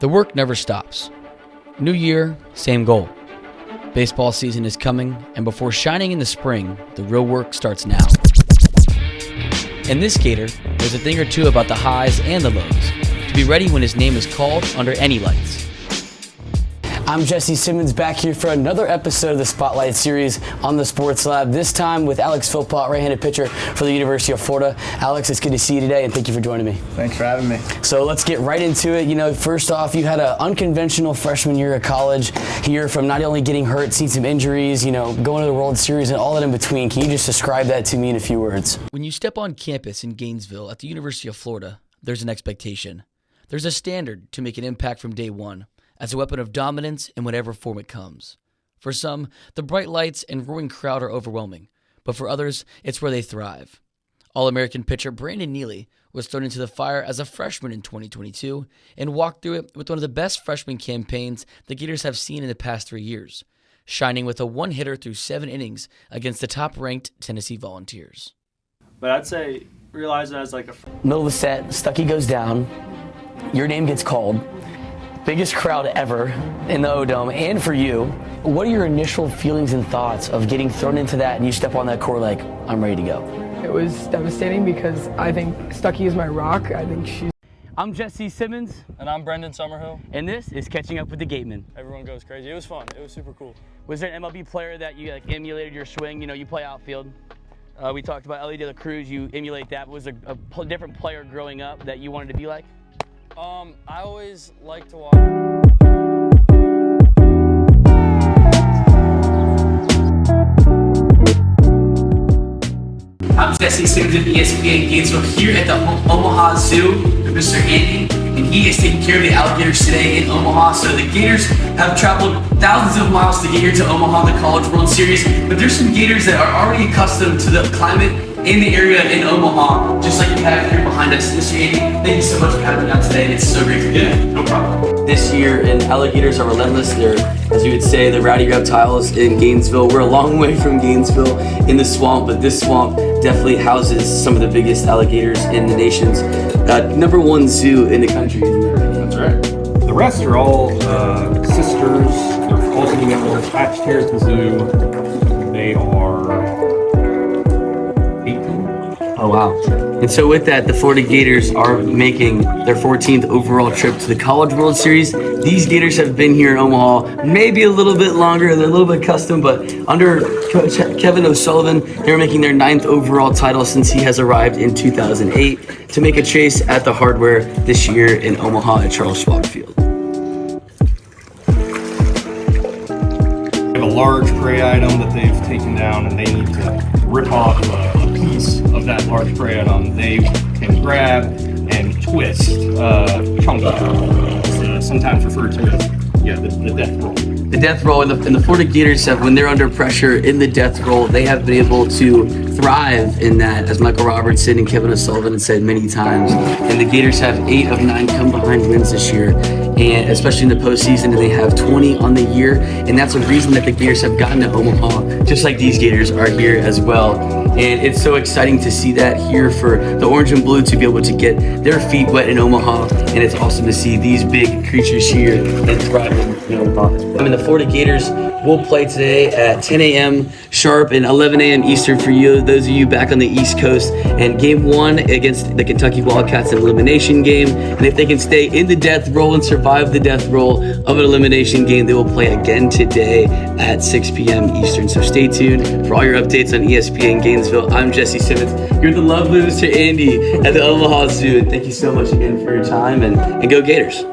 The work never stops. New year, same goal. Baseball season is coming, and before shining in the spring, the real work starts now. In this Gator, there's a thing or two about the highs and the lows, to be ready when his name is called under any lights. I'm Jesse Simmons, back here for another episode of the Spotlight Series on the Sports Lab, this time with Alex Philpott, right-handed pitcher for the University of Florida. Alex, it's good to see you today, and thank you for joining me. Thanks for having me. So let's get right into it. First off, you had an unconventional freshman year of college here, from not only getting hurt, seeing some injuries, going to the World Series and all that in between. Can you just describe that to me in a few words? When you step on campus in Gainesville at the University of Florida, there's an expectation. There's a standard to make an impact from day one, as a weapon of dominance in whatever form it comes. For some, the bright lights and roaring crowd are overwhelming, but for others, it's where they thrive. All-American pitcher Brandon Neely was thrown into the fire as a freshman in 2022 and walked through it with one of the best freshman campaigns the Gators have seen in the past 3 years, shining with a one-hitter through 7 innings against the top-ranked Tennessee Volunteers. But I'd say realize it as like a Middle of the set, Stuckey goes down, your name gets called. Biggest crowd ever in the O-Dome, and for you, what are your initial feelings and thoughts of getting thrown into that and you step on that court like, I'm ready to go? It was devastating because I think Stuckey is my rock. I think she's... I'm Jesse Simmons. And I'm Brendan Summerhill. And this is Catching Up with the Gateman. Everyone goes crazy. It was fun. It was super cool. Was there an MLB player that you emulated your swing? You play outfield. We talked about Ellie De La Cruz. You emulate that. Was there a different player growing up that you wanted to be like? I always like to watch. I'm Jesse Simmons of ESPN Gainesville here at the Omaha Zoo with Mr. Andy, and he is taking care of the alligators today in Omaha. So the Gators have traveled thousands of miles to get here to Omaha, the College World Series, but there's some Gators that are already accustomed to the climate in the area in Omaha, just like you have here behind us. Mr. Andy, thank you so much for having me out today. It's so great to be here. No problem. This year, and alligators are relentless. They're, as you would say, the rowdy reptiles in Gainesville. We're a long way from Gainesville in the swamp, but this swamp definitely houses some of the biggest alligators in the nation's #1 zoo in the country. That's right. The rest are all sisters. They're all together. They're attached here at the zoo. They are 18. Oh, wow. And so with that, the Florida Gators are making their 14th overall trip to the College World Series. These Gators have been here in Omaha maybe a little bit longer. They're a little bit custom, but under Coach Kevin O'Sullivan, they're making their 9th overall title since he has arrived in 2008 to make a chase at the hardware this year in Omaha at Charles Schwab Field. They have a large prey item that they've taken down, and they need to rip off a piece of that large prey item. They can grab and twist chunky. It's sometimes referred to as the death roll. The death roll, and the Florida Gators have, when they're under pressure in the death roll, they have been able to thrive in that, as Michael Robertson and Kevin O'Sullivan have said many times. And the Gators have 8 of 9 come behind wins this year, and especially in the postseason, and they have 20 on the year, and that's a reason that the Gators have gotten to Omaha, just like these Gators are here as well. And it's so exciting to see that here for the orange and blue to be able to get their feet wet in Omaha, and it's awesome to see these big creatures here and thriving in Omaha. The Florida Gators will play today at 10 a.m. sharp and 11 a.m. Eastern for you, those of you back on the East Coast. And game 1 against the Kentucky Wildcats, an elimination game. And if they can stay in the death roll and survive the death roll of an elimination game, they will play again today at 6 p.m. Eastern. So stay tuned for all your updates on ESPN Gainesville. I'm Jesse Simmons. You're the lovely Mr. Andy at the Omaha Zoo. And thank you so much again for your time, and go Gators.